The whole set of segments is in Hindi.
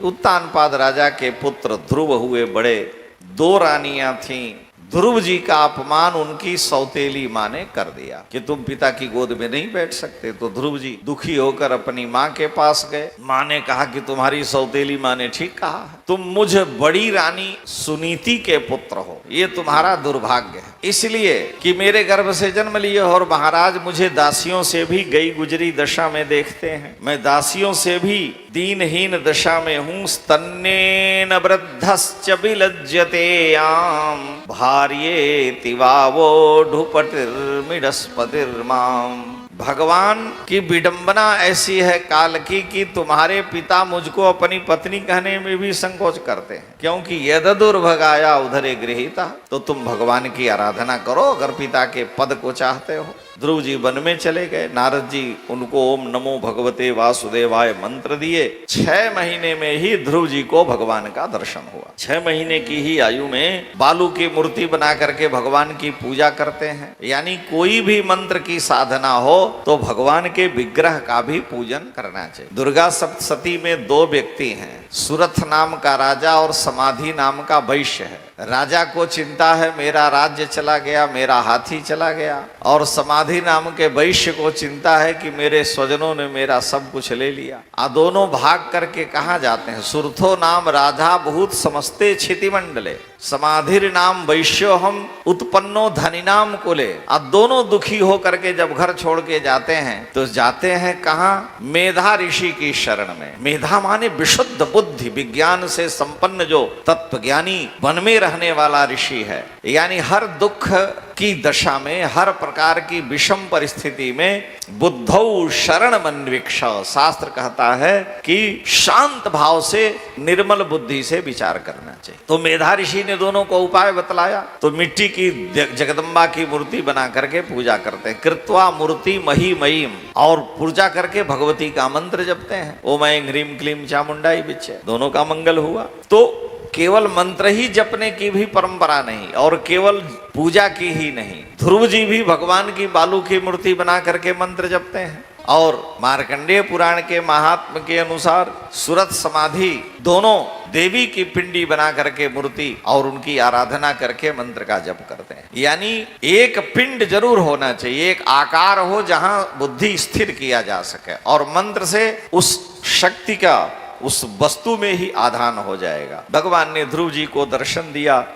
उत्तानपाद राजा के पुत्र ध्रुव हुए बड़े। 2 रानियां थीं। ध्रुव जी का अपमान उनकी सौतेली माँ ने कर दिया कि तुम पिता की गोद में नहीं बैठ सकते। तो ध्रुव जी दुखी होकर अपनी माँ के पास गए। माँ ने कहा कि तुम्हारी सौतेली माँ ने ठीक कहा है, तुम मुझ बड़ी रानी सुनीति के पुत्र हो, ये तुम्हारा दुर्भाग्य है, इसलिए कि मेरे गर्भ से जन्म लिए हो। और महाराज मुझे दासियों से भी गई गुजरी दशा में देखते हैं, मैं दासियों से भी दीनहीन दशा में हूँ। स्तन्नेन वृद्धश्च विलज्जते आम भार्येति वावोढुपतिर्मिडस्पतिर्माम। भगवान की विडंबना ऐसी है काल की कि तुम्हारे पिता मुझको अपनी पत्नी कहने में भी संकोच करते हैं, क्योंकि यद दुर्भगाया उधरे गृहीता। तो तुम भगवान की आराधना करो अगर पिता के पद को चाहते हो। ध्रुव जी वन में चले गए। नारद जी उनको ओम नमो भगवते वासुदेवाय मंत्र दिए। 6 महीने में ही ध्रुव जी को भगवान का दर्शन हुआ। 6 महीने की ही आयु में बालू की मूर्ति बना करके भगवान की पूजा करते हैं। यानी कोई भी मंत्र की साधना हो तो भगवान के विग्रह का भी पूजन करना चाहिए। दुर्गा सप्तशती में 2 व्यक्ति हैं, सुरथ नाम का राजा और समाधि नाम का वैश्य है। राजा को चिंता है मेरा राज्य चला गया, मेरा हाथी चला गया, और समाधि नाम के वैश्य को चिंता है कि मेरे स्वजनों ने मेरा सब कुछ ले लिया। दोनों भाग करके कहाँ जाते हैं? सुरथो नाम राधा भूत समस्ते क्षिति मंडले, समाधिर नाम वैश्यो हम उत्पन्नो धनी नाम कुले। अब दोनों दुखी हो करके जब घर छोड़ के जाते हैं तो जाते हैं कहाँ? मेधा ऋषि की शरण में। मेधा माने विशुद्ध बुद्धि, विज्ञान से संपन्न जो तत्वज्ञानी वन में रहने वाला ऋषि है। यानी हर दुख की दशा में, हर प्रकार की विषम परिस्थिति में बुद्धौ शरण मन्वीक्ष, शास्त्र कहता है कि शांत भाव से निर्मल बुद्धि से विचार करना चाहिए। तो मेधा ऋषि ने दोनों को उपाय बतलाया। तो मिट्टी की जगदम्बा की मूर्ति बना करके पूजा करते हैं, कृत्वा मूर्ति मही महीम, और पूजा करके भगवती का मंत्र जपते हैं, ओम ऐं ह्रीं क्लीं चामुंडाई बिच्चे। दोनों का मंगल हुआ। तो केवल मंत्र ही जपने की भी परंपरा नहीं, और केवल पूजा की ही नहीं, ध्रुव जी भी भगवान की बालू की मूर्ति बना करके मंत्र जपते हैं। और मार्कंडेय पुराण के महात्म के अनुसार सुरथ समाधि दोनों देवी की पिंडी बना करके मूर्ति और उनकी आराधना करके मंत्र का जप करते हैं। यानी एक पिंड जरूर होना चाहिए, एक आकार हो जहां बुद्धि स्थिर किया जा सके, और मंत्र से उस शक्ति का उस वस्तु में ही आधान हो जाएगा। भगवान ने ध्रुव जी को दर्शन दिया,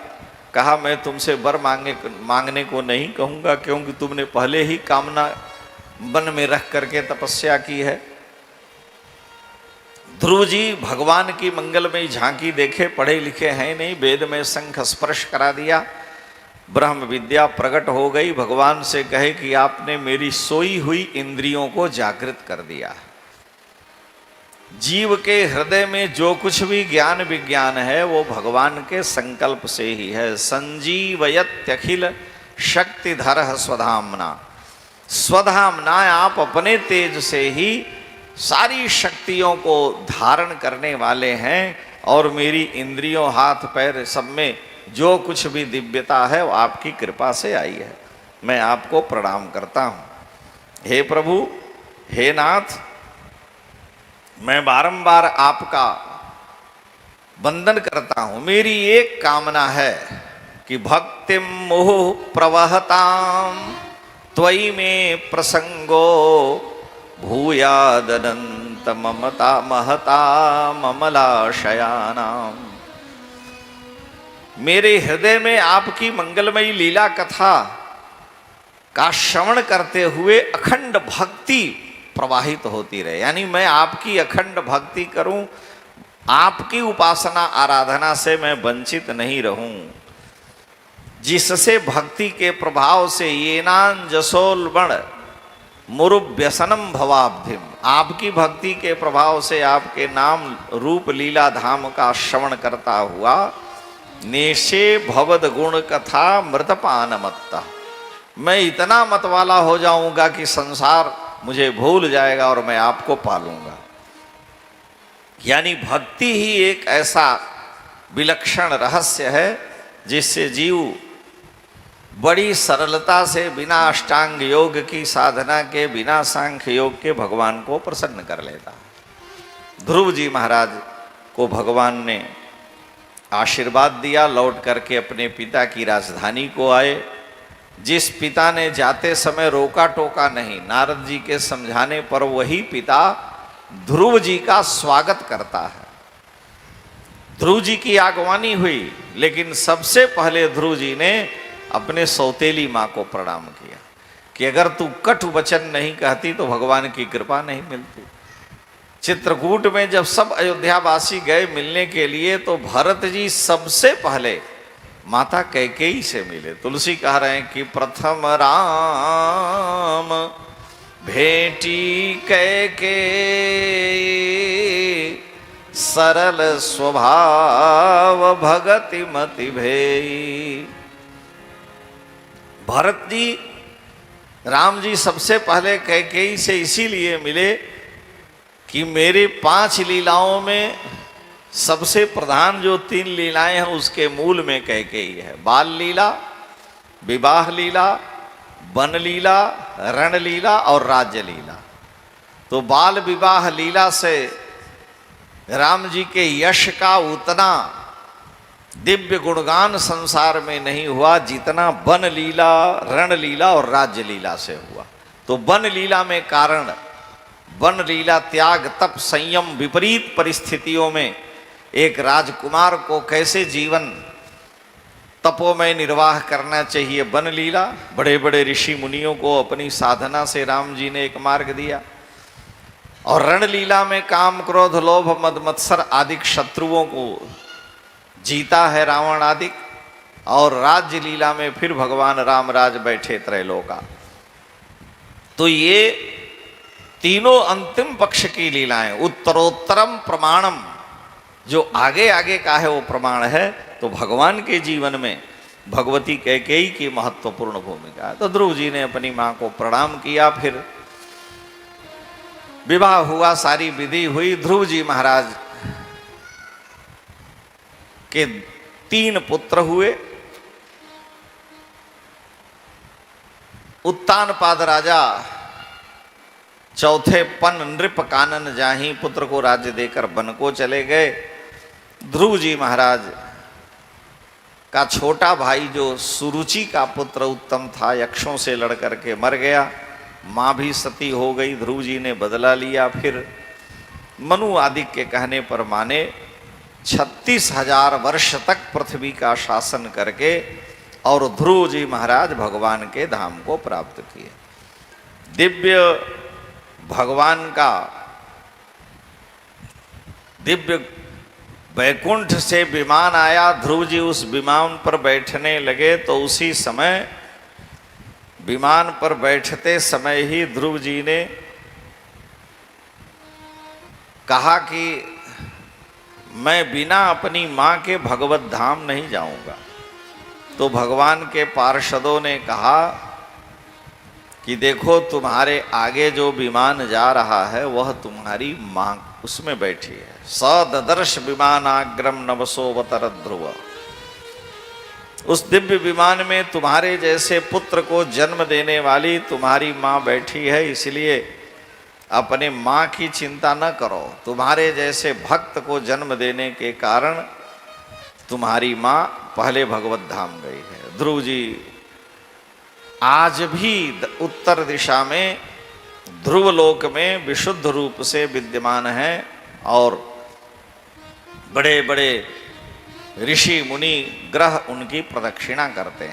कहा मैं तुमसे वर मांगने को नहीं कहूंगा, क्योंकि तुमने पहले ही कामना वन में रख करके तपस्या की है। ध्रुव जी भगवान की मंगलमयी झांकी देखे, पढ़े लिखे हैं नहीं, वेद में शंख स्पर्श करा दिया, ब्रह्म विद्या प्रकट हो गई। भगवान से कहे कि आपने मेरी सोई हुई इंद्रियों को जागृत कर दिया। जीव के हृदय में जो कुछ भी ज्ञान विज्ञान है वो भगवान के संकल्प से ही है। संजीवयत्यखिल शक्तिधर स्वधामना, स्वधामना आप अपने तेज से ही सारी शक्तियों को धारण करने वाले हैं, और मेरी इंद्रियों हाथ पैर सब में जो कुछ भी दिव्यता है वो आपकी कृपा से आई है। मैं आपको प्रणाम करता हूँ। हे प्रभु, हे नाथ, मैं बारंबार आपका वंदन करता हूं। मेरी एक कामना है कि भक्तिम मोह प्रवहताम त्वयि में प्रसंगो भूयादनंत ममता महता ममलाशयानाम। मेरे हृदय में आपकी मंगलमयी लीला कथा का श्रवण करते हुए अखंड भक्ति प्रवाहित होती रहे। यानी मैं आपकी अखंड भक्ति करूं, आपकी उपासना आराधना से मैं वंचित नहीं रहूं, जिससे भक्ति के प्रभाव से येनान जसोलवण मुरुव्यसनम भवाब्धिम, आपकी भक्ति के प्रभाव से आपके नाम रूप लीला धाम का श्रवण करता हुआ नेशे भवद गुण कथा मृतपान मत्ता, मैं इतना मत वाला हो जाऊंगा कि संसार मुझे भूल जाएगा और मैं आपको पालूंगा। यानी भक्ति ही एक ऐसा विलक्षण रहस्य है जिससे जीव बड़ी सरलता से बिना अष्टांग योग की साधना के, बिना सांख्य योग के भगवान को प्रसन्न कर लेता है। ध्रुव जी महाराज को भगवान ने आशीर्वाद दिया, लौट करके अपने पिता की राजधानी को आए। जिस पिता ने जाते समय रोका टोका नहीं, नारद जी के समझाने पर वही पिता ध्रुव जी का स्वागत करता है। ध्रुव जी की आगवानी हुई, लेकिन सबसे पहले ध्रुव जी ने अपने सौतेली माँ को प्रणाम किया कि अगर तू कटु वचन नहीं कहती तो भगवान की कृपा नहीं मिलती। चित्रकूट में जब सब अयोध्यावासी गए मिलने के लिए तो भरत जी सबसे पहले माता कैकेयी से मिले। तुलसी कह रहे हैं कि प्रथम राम भेटी कैकेयी, सरल स्वभाव भगति मति भेई। भरत जी राम जी सबसे पहले कैकेयी से इसीलिए मिले कि मेरे 5 लीलाओं में सबसे प्रधान जो 3 लीलाएं हैं उसके मूल में कैकेयी है। बाल लीला, विवाह लीला, वन लीला, रण लीला और राज्य लीला। तो बाल विवाह लीला से राम जी के यश का उतना दिव्य गुणगान संसार में नहीं हुआ जितना वन लीला, रण लीला और राज्य लीला से हुआ। तो वन लीला में कारण, वन लीला त्याग, तप, संयम, विपरीत परिस्थितियों में एक राजकुमार को कैसे जीवन तपोमय निर्वाह करना चाहिए, वन लीला। बड़े बड़े ऋषि मुनियों को अपनी साधना से राम जी ने एक मार्ग दिया। और रण लीला में काम, क्रोध, लोभ, मद, मत्सर आदि शत्रुओं को जीता है रावण आदि। और राज्य लीला में फिर भगवान राम राज बैठे त्रैलोका। तो ये तीनों अंतिम पक्ष की लीलाएं, उत्तरोत्तरम प्रमाणम, जो आगे आगे का है वो प्रमाण है। तो भगवान के जीवन में भगवती कैकेयी की महत्वपूर्ण भूमिका है। तो ध्रुव जी ने अपनी मां को प्रणाम किया, फिर विवाह हुआ, सारी विधि हुई। ध्रुव जी महाराज के 3 पुत्र हुए। उत्तानपाद राजा चौथे पन नृप कानन जाहि, पुत्र को राज्य देकर वन को चले गए। ध्रुव जी महाराज का छोटा भाई जो सुरुचि का पुत्र उत्तम था, यक्षों से लड़ करके मर गया। माँ भी सती हो गई, ध्रुव जी ने बदला लिया। फिर मनु आदि के कहने पर माने 36,000 वर्ष तक पृथ्वी का शासन करके और ध्रुव जी महाराज भगवान के धाम को प्राप्त किए। दिव्य भगवान का दिव्य वैकुंठ से विमान आया। ध्रुव जी उस विमान पर बैठने लगे तो उसी समय विमान पर बैठते समय ही ध्रुव जी ने कहा कि मैं बिना अपनी मां के भगवत धाम नहीं जाऊंगा। तो भगवान के पार्षदों ने कहा कि देखो तुम्हारे आगे जो विमान जा रहा है वह तुम्हारी मां उसमें बैठी है। स ददर्श विमानाग्रम नवसोवतर ध्रुव, उस दिव्य विमान में तुम्हारे जैसे पुत्र को जन्म देने वाली तुम्हारी मां बैठी है, इसलिए अपने मां की चिंता न करो। तुम्हारे जैसे भक्त को जन्म देने के कारण तुम्हारी मां पहले भगवत धाम गई है। ध्रुव जी आज भी उत्तर दिशा में ध्रुवलोक में विशुद्ध रूप से विद्यमान है और बड़े बड़े ऋषि मुनि ग्रह उनकी प्रदक्षिणा करते हैं।